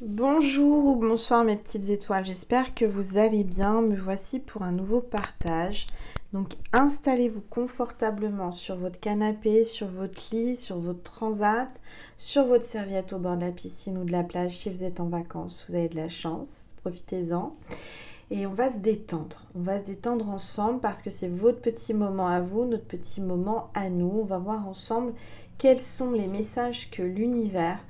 Bonjour ou bonsoir mes petites étoiles, j'espère que vous allez bien. Me voici pour un nouveau partage. Donc installez-vous confortablement sur votre canapé, sur votre lit, sur votre transat, sur votre serviette au bord de la piscine ou de la plage si vous êtes en vacances, vous avez de la chance, profitez-en. Et on va se détendre. On va se détendre ensemble parce que c'est votre petit moment à vous, notre petit moment à nous. On va voir ensemble quels sont les messages que l'univers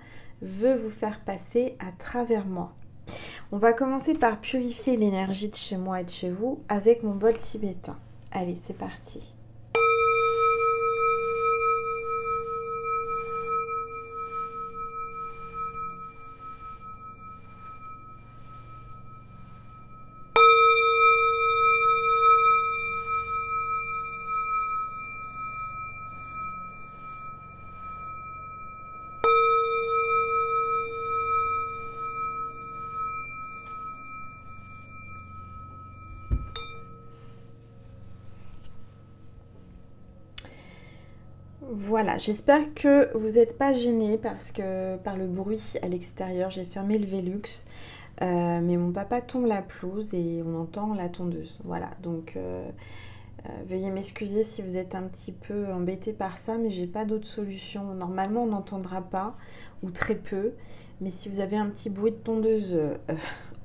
veut vous faire passer à travers moi. On va commencer par purifier l'énergie de chez moi et de chez vous avec mon bol tibétain. Allez, c'est parti. Voilà, j'espère que vous n'êtes pas gênés parce que par le bruit à l'extérieur, j'ai fermé le Velux, mais mon papa tombe la pelouse et on entend la tondeuse. Voilà, donc veuillez m'excuser si vous êtes un petit peu embêté par ça, mais j'ai pas d'autre solution. Normalement, on n'entendra pas ou très peu, mais si vous avez un petit bruit de tondeuse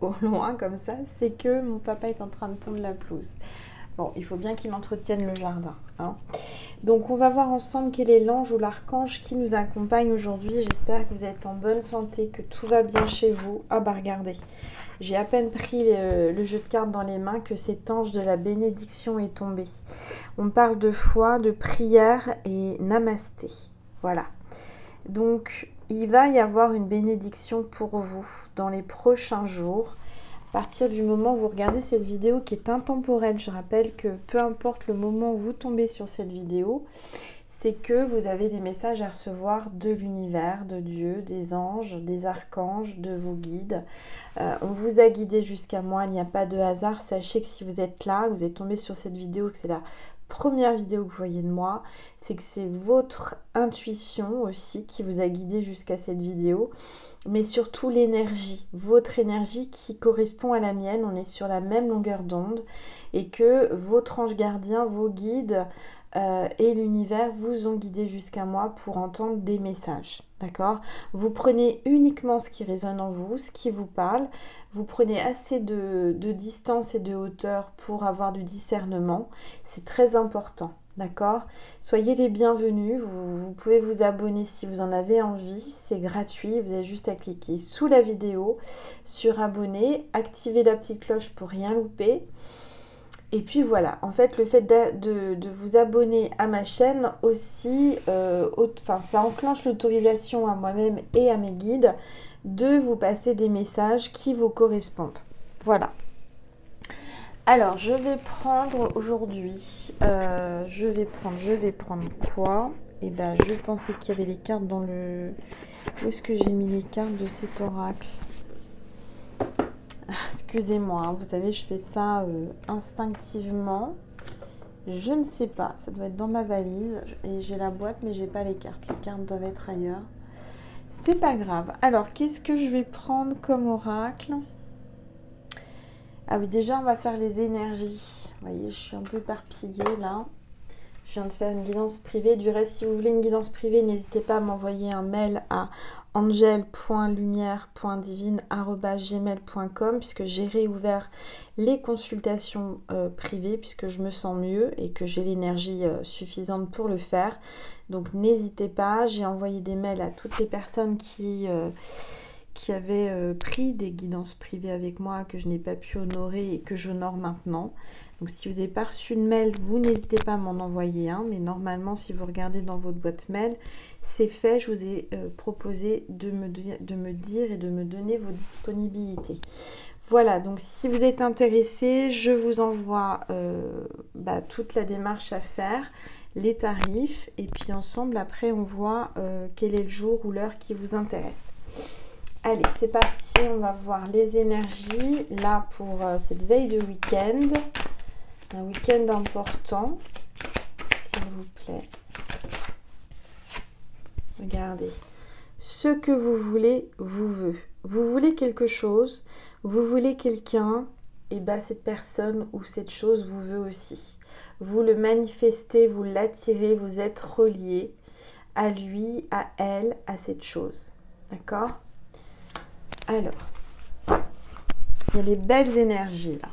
au loin comme ça, c'est que mon papa est en train de tondre la pelouse. Bon, il faut bien qu'il entretienne le jardin, hein. Donc, on va voir ensemble quel est l'ange ou l'archange qui nous accompagne aujourd'hui. J'espère que vous êtes en bonne santé, que tout va bien chez vous. Ah bah regardez, j'ai à peine pris le jeu de cartes dans les mains que cet ange de la bénédiction est tombé. On parle de foi, de prière et namasté. Voilà. Donc, il va y avoir une bénédiction pour vous dans les prochains jours. À partir du moment où vous regardez cette vidéo qui est intemporelle, je rappelle que peu importe le moment où vous tombez sur cette vidéo, c'est que vous avez des messages à recevoir de l'univers, de Dieu, des anges, des archanges, de vos guides. On vous a guidé jusqu'à moi, il n'y a pas de hasard. Sachez que si vous êtes là, vous êtes tombé sur cette vidéo, que c'est la première vidéo que vous voyez de moi, c'est que c'est votre intuition aussi qui vous a guidé jusqu'à cette vidéo, mais surtout l'énergie, votre énergie qui correspond à la mienne. On est sur la même longueur d'onde et que votre ange gardien, vos guides et l'univers vous ont guidé jusqu'à moi pour entendre des messages, d'accord? Vous prenez uniquement ce qui résonne en vous, ce qui vous parle. Vous prenez assez de distance et de hauteur pour avoir du discernement. C'est très important, d'accord? Soyez les bienvenus. Vous pouvez vous abonner si vous en avez envie. C'est gratuit. Vous avez juste à cliquer sous la vidéo sur abonner, activer la petite cloche pour rien louper. Et puis voilà, en fait, le fait de vous abonner à ma chaîne aussi, ça enclenche l'autorisation à moi-même et à mes guides de vous passer des messages qui vous correspondent. Voilà. Alors, je vais prendre aujourd'hui, je vais prendre quoi? Et ben, je pensais qu'il y avait les cartes dans le... Où est-ce que j'ai mis les cartes de cet oracle? Excusez-moi, hein, vous savez, je fais ça instinctivement. Je ne sais pas, ça doit être dans ma valise. Et j'ai la boîte, mais j'ai pas les cartes. Les cartes doivent être ailleurs. C'est pas grave. Alors, qu'est-ce que je vais prendre comme oracle? Ah oui, déjà, on va faire les énergies. Vous voyez, je suis un peu éparpillée là. Je viens de faire une guidance privée. Du reste, si vous voulez une guidance privée, n'hésitez pas à m'envoyer un mail à angel.lumière.divine@gmail.com puisque j'ai réouvert les consultations privées puisque je me sens mieux et que j'ai l'énergie suffisante pour le faire. Donc n'hésitez pas, j'ai envoyé des mails à toutes les personnes qui avaient pris des guidances privées avec moi que je n'ai pas pu honorer et que j'honore maintenant. Donc si vous n'avez pas reçu de mail, vous n'hésitez pas à m'en envoyer un. Mais normalement, si vous regardez dans votre boîte mail, c'est fait. Je vous ai proposé de me dire et de me donner vos disponibilités. Voilà, donc si vous êtes intéressé, je vous envoie toute la démarche à faire, les tarifs. Et puis ensemble, après, on voit quel est le jour ou l'heure qui vous intéresse. Allez, c'est parti, on va voir les énergies, là, pour cette veille de week-end. Un week-end important, s'il vous plaît. Regardez. Ce que vous voulez, vous veut. Vous voulez quelque chose, vous voulez quelqu'un, et bien cette personne ou cette chose vous veut aussi. Vous le manifestez, vous l'attirez, vous êtes relié à lui, à elle, à cette chose. D'accord? Alors, il y a les belles énergies là.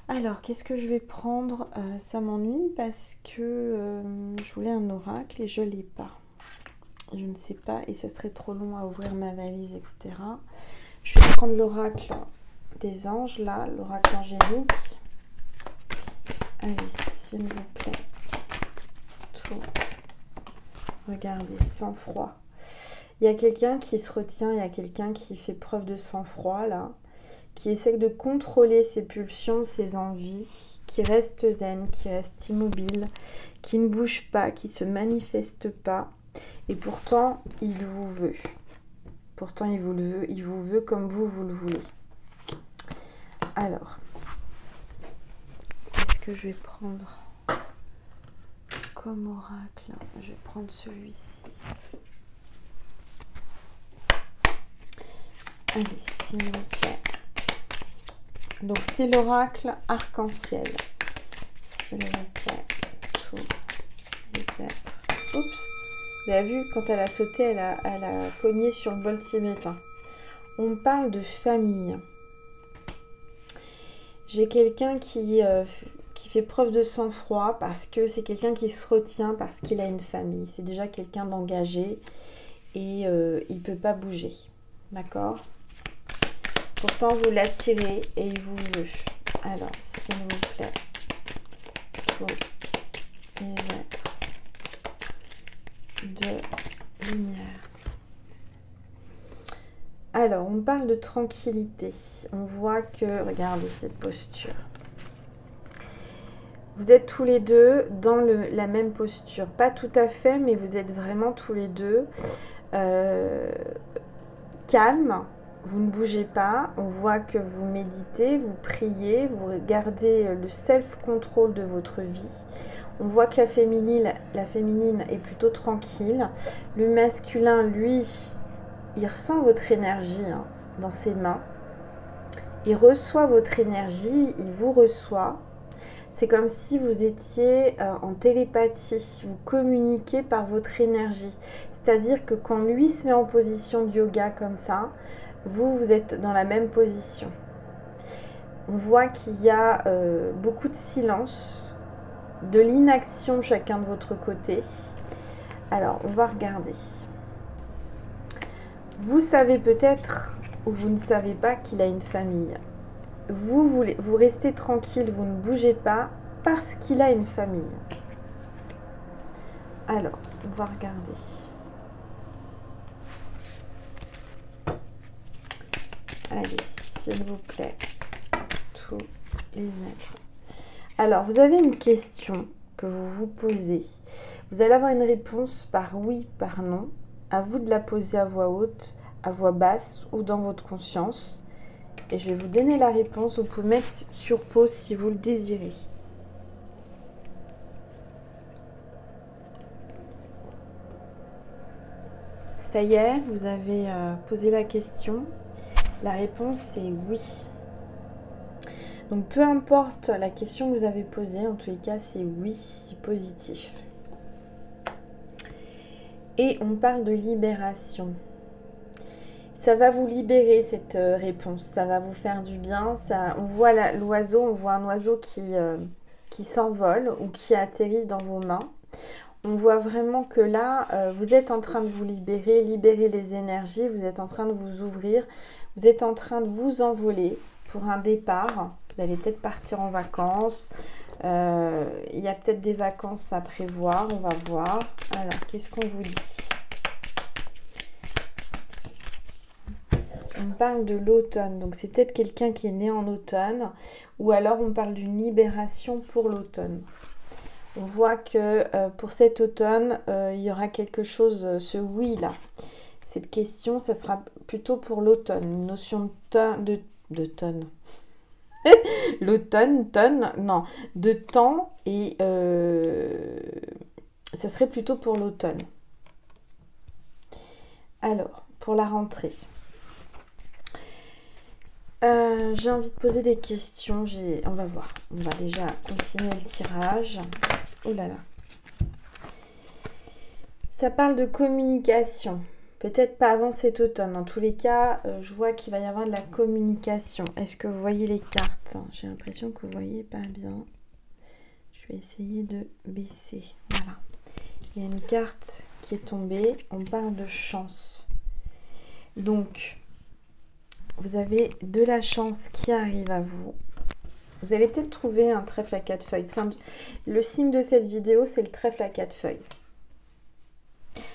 Alors, qu'est-ce que je vais prendre? Ça m'ennuie parce que je voulais un oracle et je ne l'ai pas. Je ne sais pas et ça serait trop long à ouvrir ma valise, etc. Je vais prendre l'oracle des anges, là, l'oracle angélique. Allez, s'il vous plaît. Tout. Regardez, sang-froid. Il y a quelqu'un qui se retient, il y a quelqu'un qui fait preuve de sang-froid, là, qui essaie de contrôler ses pulsions, ses envies, qui reste zen, qui reste immobile, qui ne bouge pas, qui ne se manifeste pas. Et pourtant, il vous veut. Pourtant, il vous veut comme vous le voulez. Alors, qu'est-ce que je vais prendre comme oracle? Je vais prendre celui-ci. Allez, s'il vous plaît. Donc, c'est l'oracle arc-en-ciel. S'il vous plaît. Tous les êtres. Oups. Vous avez vu, quand elle a sauté, elle a cogné sur le bol tibétain. On parle de famille. J'ai quelqu'un qui fait preuve de sang-froid parce que c'est quelqu'un qui se retient parce qu'il a une famille. C'est déjà quelqu'un d'engagé et il ne peut pas bouger. D'accord? Pourtant, vous l'attirez et il vous veut. Alors, s'il vous plaît, tous les êtres de lumière. Alors, on parle de tranquillité. On voit que, regardez cette posture. Vous êtes tous les deux dans la même posture. Pas tout à fait, mais vous êtes vraiment tous les deux calmes. Vous ne bougez pas. On voit que vous méditez, vous priez, vous gardez le self-control de votre vie. On voit que la féminine est plutôt tranquille. Le masculin, lui, il ressent votre énergie dans ses mains. Il reçoit votre énergie, il vous reçoit. C'est comme si vous étiez en télépathie. Vous communiquez par votre énergie. C'est-à-dire que quand lui se met en position de yoga comme ça, vous êtes dans la même position. On voit qu'il y a beaucoup de silence, de l'inaction chacun de votre côté. Alors, on va regarder. Vous savez peut-être, ou vous ne savez pas qu'il a une famille. Vous restez tranquille, vous ne bougez pas parce qu'il a une famille. Alors, on va regarder. Allez, s'il vous plaît, tous les êtres. Alors, vous avez une question que vous vous posez. Vous allez avoir une réponse par oui, par non. À vous de la poser à voix haute, à voix basse ou dans votre conscience. Et je vais vous donner la réponse. Vous pouvez mettre sur pause si vous le désirez. Ça y est, vous avez posé la question. La réponse est oui. Donc peu importe la question que vous avez posée, en tous les cas c'est oui, c'est positif. Et on parle de libération. Ça va vous libérer cette réponse, ça va vous faire du bien. On voit l'oiseau, on voit un oiseau qui s'envole ou qui atterrit dans vos mains. On voit vraiment que là, vous êtes en train de vous libérer les énergies, vous êtes en train de vous ouvrir, vous êtes en train de vous envoler pour un départ. Vous allez peut-être partir en vacances, il y a peut-être des vacances à prévoir, on va voir. Alors, qu'est-ce qu'on vous dit ? On parle de l'automne, donc c'est peut-être quelqu'un qui est né en automne, ou alors on parle d'une libération pour l'automne. On voit que pour cet automne, il y aura quelque chose, ce oui là. Cette question, ça sera plutôt pour l'automne, une notion de tonne. L'automne, tonne, non, de temps, et ça serait plutôt pour l'automne. Alors, pour la rentrée. J'ai envie de poser des questions. On va voir. On va déjà continuer le tirage. Oh là là. Ça parle de communication. Peut-être pas avant cet automne. En tous les cas, je vois qu'il va y avoir de la communication. Est-ce que vous voyez les cartes? J'ai l'impression que vous voyez pas bien. Je vais essayer de baisser. Voilà. Il y a une carte qui est tombée. On parle de chance. Donc, vous avez de la chance qui arrive à vous. Vous allez peut-être trouver un trèfle à 4 feuilles. Tiens, le signe de cette vidéo, c'est le trèfle à 4 feuilles.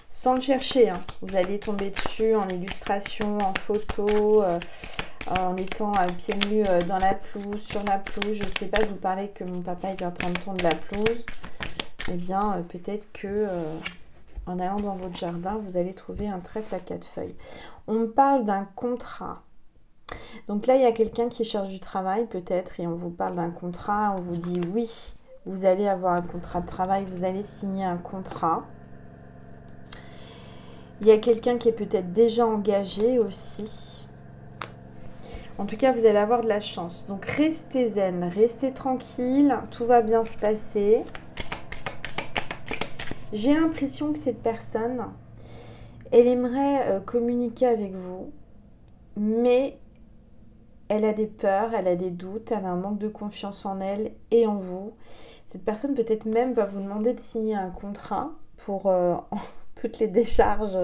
Sans le chercher, hein. Vous allez tomber dessus en illustration, en photo, en étant à pieds nus dans la pelouse, sur la pelouse. Je ne sais pas, je vous parlais que mon papa était en train de tondre la pelouse. Eh bien, peut-être que en allant dans votre jardin, vous allez trouver un trèfle à 4 feuilles. On me parle d'un contrat. Donc là, il y a quelqu'un qui cherche du travail peut-être et on vous parle d'un contrat. On vous dit oui, vous allez avoir un contrat de travail, vous allez signer un contrat. Il y a quelqu'un qui est peut-être déjà engagé aussi. En tout cas, vous allez avoir de la chance. Donc, restez zen, restez tranquille. Tout va bien se passer. J'ai l'impression que cette personne, elle aimerait communiquer avec vous. Mais elle a des peurs, elle a des doutes, elle a un manque de confiance en elle et en vous. Cette personne peut-être même va vous demander de signer un contrat pour... toutes les décharges,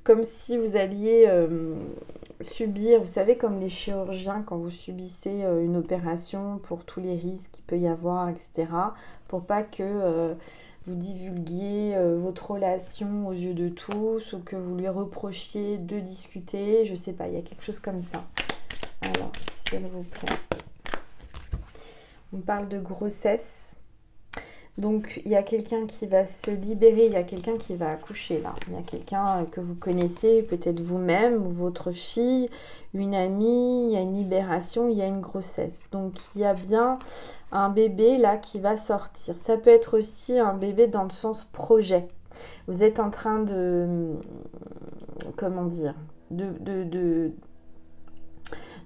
comme si vous alliez subir, vous savez, comme les chirurgiens, quand vous subissez une opération pour tous les risques qu'il peut y avoir, etc., pour pas que vous divulguiez votre relation aux yeux de tous, ou que vous lui reprochiez de discuter, je sais pas, il y a quelque chose comme ça. Alors, s'il vous plaît. On parle de grossesse. Donc, il y a quelqu'un qui va se libérer, il y a quelqu'un qui va accoucher là. Il y a quelqu'un que vous connaissez, peut-être vous-même, ou votre fille, une amie, il y a une libération, il y a une grossesse. Donc, il y a bien un bébé là qui va sortir. Ça peut être aussi un bébé dans le sens projet. Vous êtes en train de... Comment dire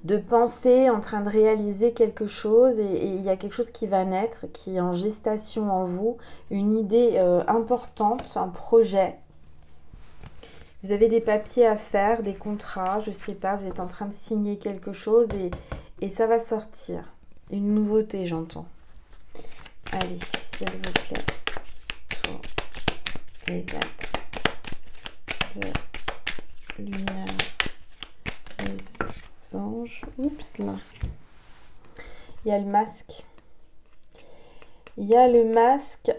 de penser, en train de réaliser quelque chose et il y a quelque chose qui va naître, qui est en gestation en vous, une idée importante, un projet. Vous avez des papiers à faire, des contrats, je sais pas, vous êtes en train de signer quelque chose et ça va sortir. Une nouveauté, j'entends. Allez, s'il vous plaît, pour les actes de lumière, les anges. Oups là. Il y a le masque. Il y a le masque.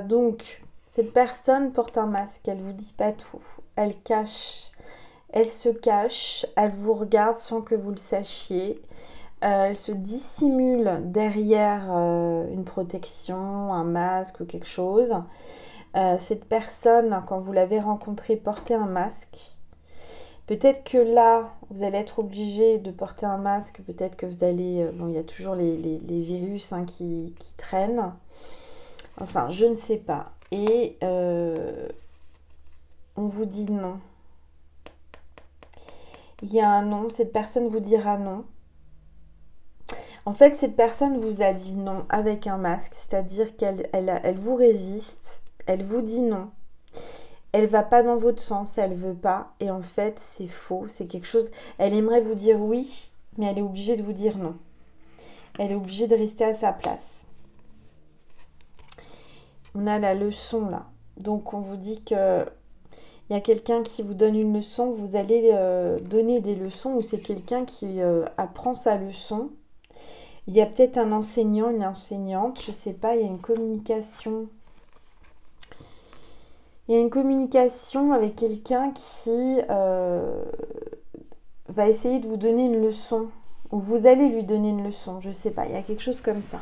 Donc, cette personne porte un masque. Elle vous dit pas tout. Elle cache. Elle se cache. Elle vous regarde sans que vous le sachiez. Elle se dissimule derrière une protection, un masque ou quelque chose. Cette personne, quand vous l'avez rencontrée, portait un masque. Peut-être que là, vous allez être obligé de porter un masque. Peut-être que vous allez... bon, il y a toujours les virus hein, qui traînent. Enfin, je ne sais pas. Et on vous dit non. Il y a un non. Cette personne vous dira non. En fait, cette personne vous a dit non avec un masque. C'est-à-dire qu'elle vous résiste. Elle vous dit non. Elle va pas dans votre sens, elle veut pas. Et en fait, c'est faux, c'est quelque chose... Elle aimerait vous dire oui, mais elle est obligée de vous dire non. Elle est obligée de rester à sa place. On a la leçon là. Donc, on vous dit que il y a quelqu'un qui vous donne une leçon, vous allez donner des leçons, ou c'est quelqu'un qui apprend sa leçon. Il y a peut-être un enseignant, une enseignante, je sais pas, il y a une communication... Il y a une communication avec quelqu'un qui va essayer de vous donner une leçon. Ou vous allez lui donner une leçon. Je ne sais pas. Il y a quelque chose comme ça.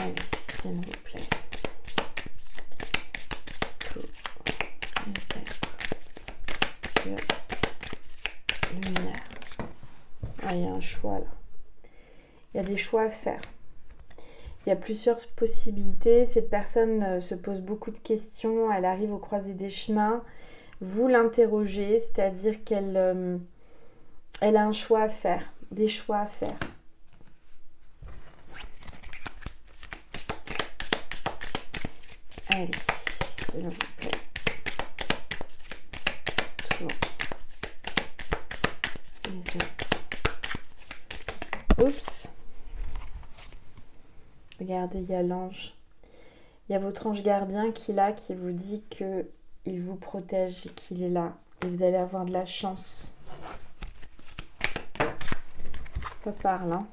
Allez, s'il vous plaît. Tout. Lumière. Ah, il y a un choix là. Il y a des choix à faire. Il Il y a plusieurs possibilités. Cette personne se pose beaucoup de questions. Elle arrive au croisé des chemins. Vous l'interrogez, c'est-à-dire qu'elle elle a un choix à faire, des choix à faire. Allez, s'il vous plaît. Tour. Oups. Regardez, il y a l'ange. Il y a votre ange gardien qui est là, qui vous dit qu'il vous protège, qu'il est là. Et vous allez avoir de la chance. Ça parle, hein.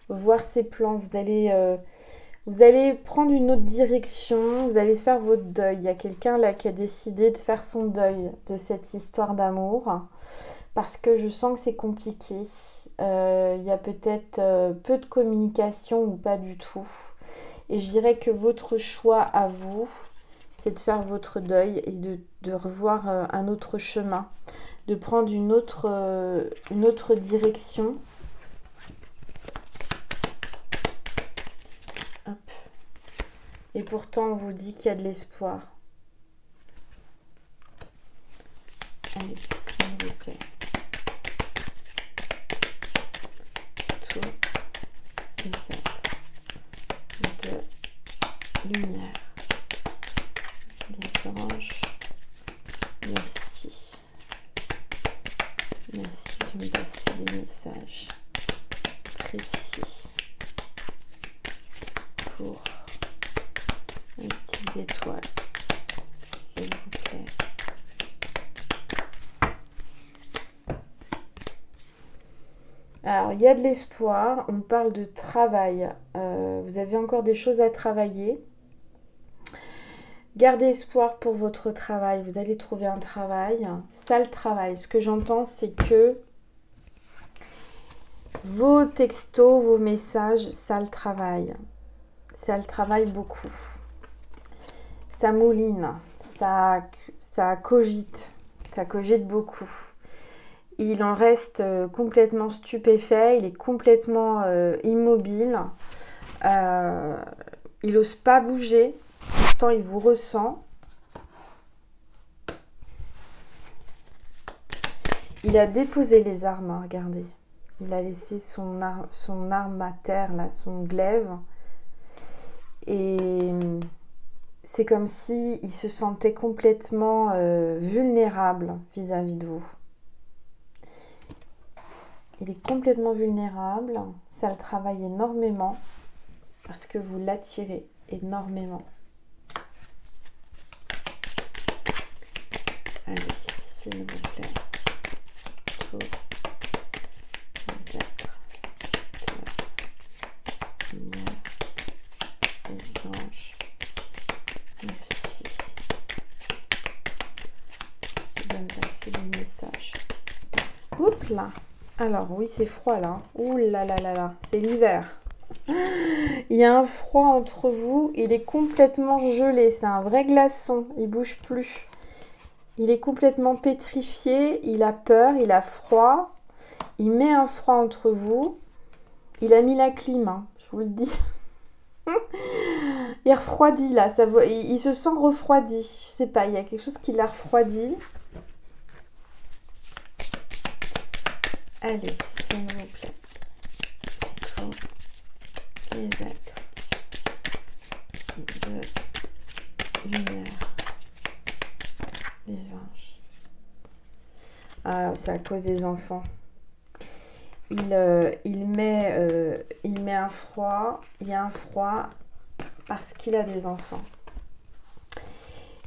Voir ses plans, vous allez prendre une autre direction, vous allez faire votre deuil. Il y a quelqu'un là qui a décidé de faire son deuil de cette histoire d'amour parce que je sens que c'est compliqué. Il y a peut-être peu de communication ou pas du tout. Et je dirais que votre choix à vous, c'est de faire votre deuil et de revoir un autre chemin, de prendre une autre direction. Hop. Et pourtant, on vous dit qu'il y a de l'espoir. Allez, s'il vous plaît. Tout. Et de lumière. Les oranges. Merci. Merci de me passer des messages précis pour les petites étoiles, s'il vous plaît. Alors, il y a de l'espoir, on parle de travail. Vous avez encore des choses à travailler. Gardez espoir pour votre travail. Vous allez trouver un travail. Ça, le travail. Ce que j'entends, c'est que vos textos, vos messages, ça, le travail. Ça, le travail beaucoup. Ça mouline. Ça cogite. Ça cogite beaucoup. Il en reste complètement stupéfait. Il est complètement immobile. Il n'ose pas bouger. Pourtant, il vous ressent. Il a déposé les armes, hein, regardez. Il a laissé son arme à terre, là, son glaive. Et c'est comme si il se sentait complètement vulnérable vis-à-vis de vous. Il est complètement vulnérable. Ça le travaille énormément parce que vous l'attirez énormément. Allez, s'il vous plaît. Tout. Lumière. Les anges. Merci. C'est de me passer des messages. Oups là. Alors oui, c'est froid là. Ouh là là là là. C'est l'hiver. Il y a un froid entre vous. Il est complètement gelé. C'est un vrai glaçon. Il bouge plus. Il est complètement pétrifié, il a peur, il a froid. Il met un froid entre vous. Il a mis la clim, hein, je vous le dis. Il est refroidi là, il se sent refroidi. Je sais pas, il y a quelque chose qui l'a refroidi. Allez, s'il vous plaît. Tous les êtres de lumière. Les anges. Ah, c'est à cause des enfants. Il met un froid. Il y a un froid parce qu'il a des enfants.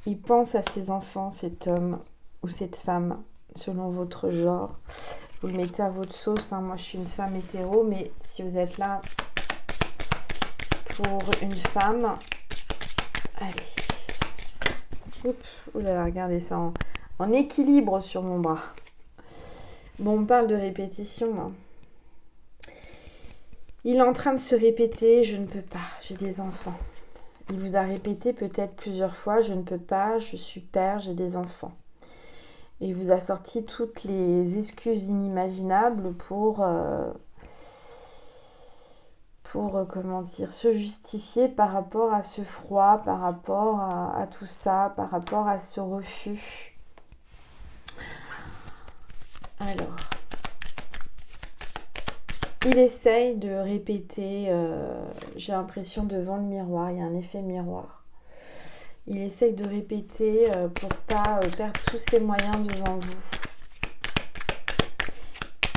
Il pense à ses enfants, cet homme ou cette femme, selon votre genre. Vous le mettez à votre sauce. Hein. Moi, je suis une femme hétéro, mais si vous êtes là pour une femme, allez. Oups, oulala, regardez ça en équilibre sur mon bras. Bon, on parle de répétition. Hein. Il est en train de se répéter, je ne peux pas, j'ai des enfants. Il vous a répété peut-être plusieurs fois, je ne peux pas, je suis père, j'ai des enfants. Et il vous a sorti toutes les excuses inimaginables pour pour, comment dire, se justifier par rapport à ce froid, par rapport à tout ça, par rapport à ce refus. Alors, il essaye de répéter, j'ai l'impression devant le miroir, il y a un effet miroir. Il essaye de répéter pour pas perdre tous ses moyens devant vous.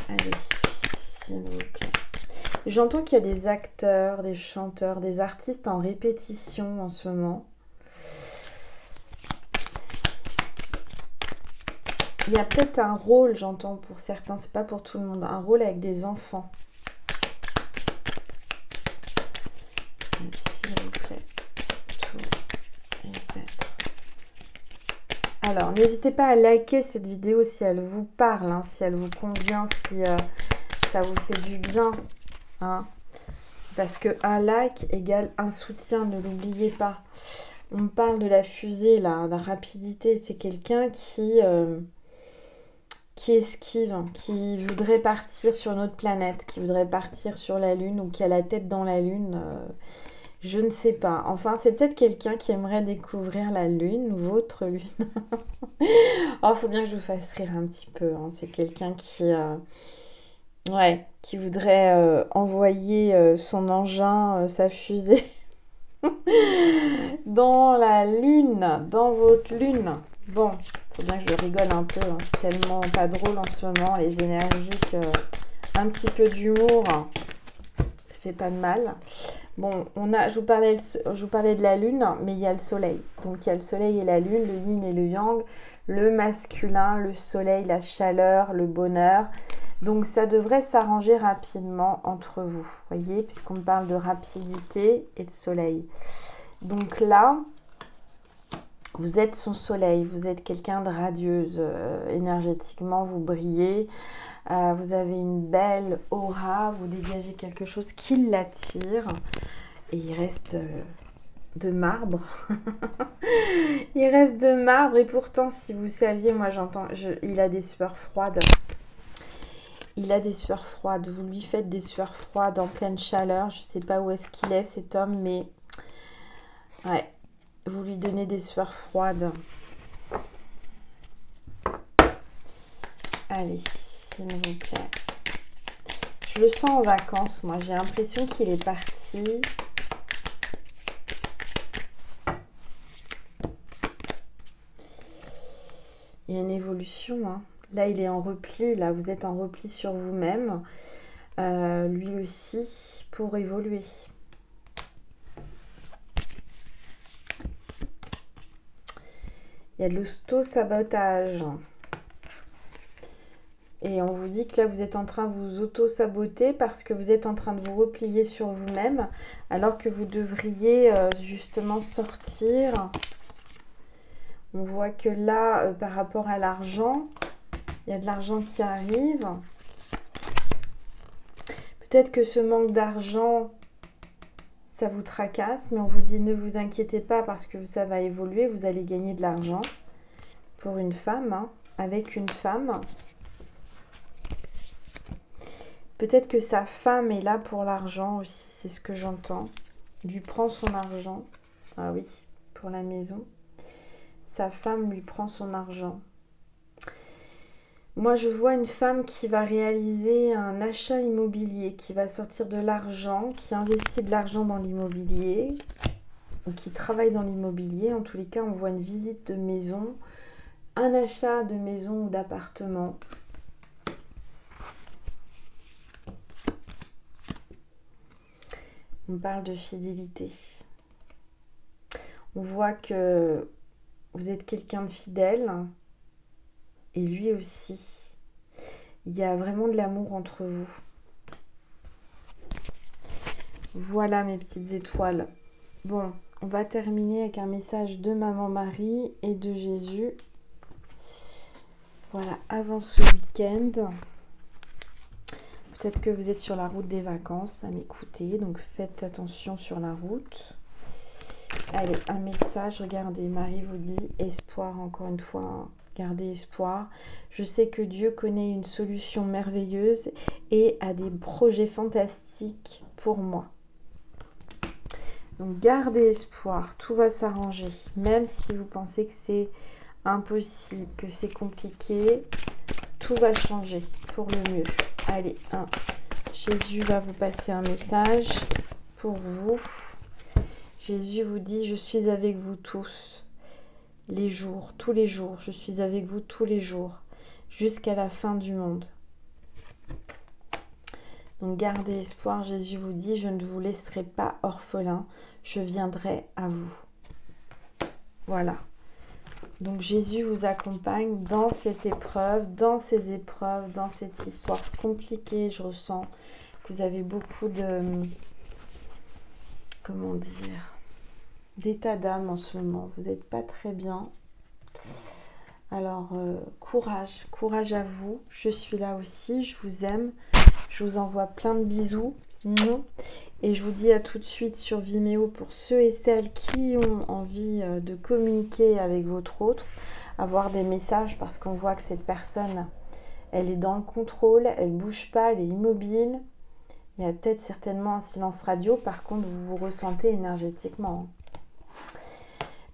Allez, s'il vous plaît. J'entends qu'il y a des acteurs, des chanteurs, des artistes en répétition en ce moment. Il y a peut-être un rôle, j'entends pour certains, c'est pas pour tout le monde, un rôle avec des enfants. S'il vous plaît. Alors, n'hésitez pas à liker cette vidéo si elle vous parle, hein, si elle vous convient, si ça vous fait du bien. Hein, parce que un like égale un soutien, ne l'oubliez pas. On parle de la fusée, là, de la rapidité. C'est quelqu'un qui esquive, qui voudrait partir sur une autre planète, qui voudrait partir sur la Lune ou qui a la tête dans la Lune. Je ne sais pas. Enfin, c'est peut-être quelqu'un qui aimerait découvrir la Lune ou votre Lune. Oh, faut bien que je vous fasse rire un petit peu. Hein. C'est quelqu'un qui... ouais, qui voudrait envoyer son engin, sa fusée dans la Lune, dans votre Lune. Bon, faut bien que je rigole un peu, hein. C'est tellement pas drôle en ce moment, les énergiques, un petit peu d'humour, hein. Ça fait pas de mal. Bon, je vous parlais de la Lune, mais il y a le Soleil. Donc il y a le Soleil et la Lune, le Yin et le Yang, le masculin, le Soleil, la chaleur, le bonheur. Donc ça devrait s'arranger rapidement entre vous, voyez, puisqu'on parle de rapidité et de soleil. Donc là, vous êtes son soleil, vous êtes quelqu'un de radieuse, énergétiquement, vous brillez, vous avez une belle aura, vous dégagez quelque chose qui l'attire, et il reste de marbre. Il reste de marbre, et pourtant, si vous saviez, moi j'entends, il a des sueurs froides. Il a des sueurs froides. Vous lui faites des sueurs froides en pleine chaleur. Je ne sais pas où est-ce qu'il est cet homme, mais ouais, vous lui donnez des sueurs froides. Allez, s'il vous plaît. Je le sens en vacances, moi. J'ai l'impression qu'il est parti. Il y a une évolution, hein. Là, il est en repli. Là, vous êtes en repli sur vous-même. Lui aussi, pour évoluer. Il y a de l'auto-sabotage. Et on vous dit que là, vous êtes en train de vous auto-saboter parce que vous êtes en train de vous replier sur vous-même, alors que vous devriez justement sortir. On voit que là, par rapport à l'argent, il y a de l'argent qui arrive. Peut-être que ce manque d'argent, ça vous tracasse, mais on vous dit ne vous inquiétez pas parce que ça va évoluer. Vous allez gagner de l'argent pour une femme, hein, avec une femme. Peut-être que sa femme est là pour l'argent aussi, c'est ce que j'entends. Il lui prend son argent. Ah oui, pour la maison. Sa femme lui prend son argent. Moi, je vois une femme qui va réaliser un achat immobilier, qui va sortir de l'argent, qui investit de l'argent dans l'immobilier, ou qui travaille dans l'immobilier. En tous les cas, on voit une visite de maison, un achat de maison ou d'appartement. On parle de fidélité. On voit que vous êtes quelqu'un de fidèle. Et lui aussi. Il y a vraiment de l'amour entre vous. Voilà mes petites étoiles. Bon, on va terminer avec un message de Maman Marie et de Jésus. Voilà, avant ce week-end. Peut-être que vous êtes sur la route des vacances à m'écouter. Donc faites attention sur la route. Allez, un message. Regardez, Marie vous dit espoir encore une fois. Gardez espoir. Je sais que Dieu connaît une solution merveilleuse et a des projets fantastiques pour moi. Donc gardez espoir, tout va s'arranger. Même si vous pensez que c'est impossible, que c'est compliqué, tout va changer pour le mieux. Allez, Jésus va vous passer un message pour vous. Jésus vous dit, je suis avec vous tous, les jours, tous les jours. Je suis avec vous tous les jours, jusqu'à la fin du monde. Donc gardez espoir, Jésus vous dit, je ne vous laisserai pas orphelin, je viendrai à vous. Voilà. Donc Jésus vous accompagne dans cette épreuve, dans ces épreuves, dans cette histoire compliquée. Je ressens que vous avez beaucoup de, comment dire, d'état d'âme en ce moment. Vous n'êtes pas très bien. Alors courage, courage à vous. Je suis là aussi, je vous aime. Je vous envoie plein de bisous. Et je vous dis à tout de suite sur Vimeo pour ceux et celles qui ont envie de communiquer avec votre autre, avoir des messages parce qu'on voit que cette personne, elle est dans le contrôle, elle ne bouge pas, elle est immobile. Il y a peut-être certainement un silence radio, par contre vous vous ressentez énergétiquement.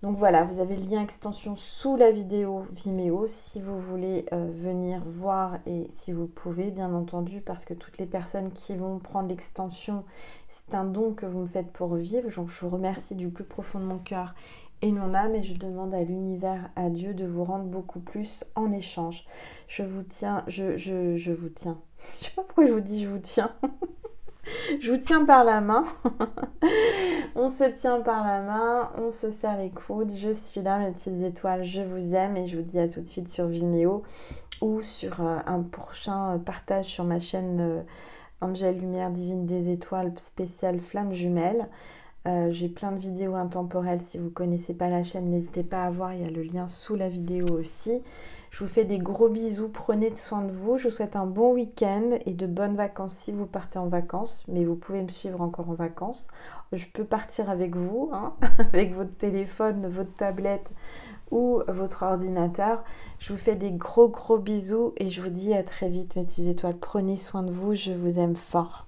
Donc voilà, vous avez le lien extension sous la vidéo Vimeo si vous voulez venir voir et si vous pouvez, bien entendu, parce que toutes les personnes qui vont prendre l'extension, c'est un don que vous me faites pour vivre. Donc je vous remercie du plus profond de mon cœur et mon âme et je demande à l'univers, à Dieu de vous rendre beaucoup plus en échange. Je vous tiens, je vous tiens. Je sais pas pourquoi je vous dis je vous tiens. Je vous tiens par la main. On se tient par la main, on se serre les coudes. Je suis là, mes petites étoiles, je vous aime et je vous dis à tout de suite sur Vimeo ou sur un prochain partage sur ma chaîne Angèle Lumière Divine des Étoiles spéciale Flamme Jumelle. J'ai plein de vidéos intemporelles. Si vous ne connaissez pas la chaîne, n'hésitez pas à voir, il y a le lien sous la vidéo aussi. Je vous fais des gros bisous, prenez soin de vous. Je vous souhaite un bon week-end et de bonnes vacances si vous partez en vacances. Mais vous pouvez me suivre encore en vacances. Je peux partir avec vous, hein, avec votre téléphone, votre tablette ou votre ordinateur. Je vous fais des gros bisous et je vous dis à très vite mes petites étoiles. Prenez soin de vous, je vous aime fort.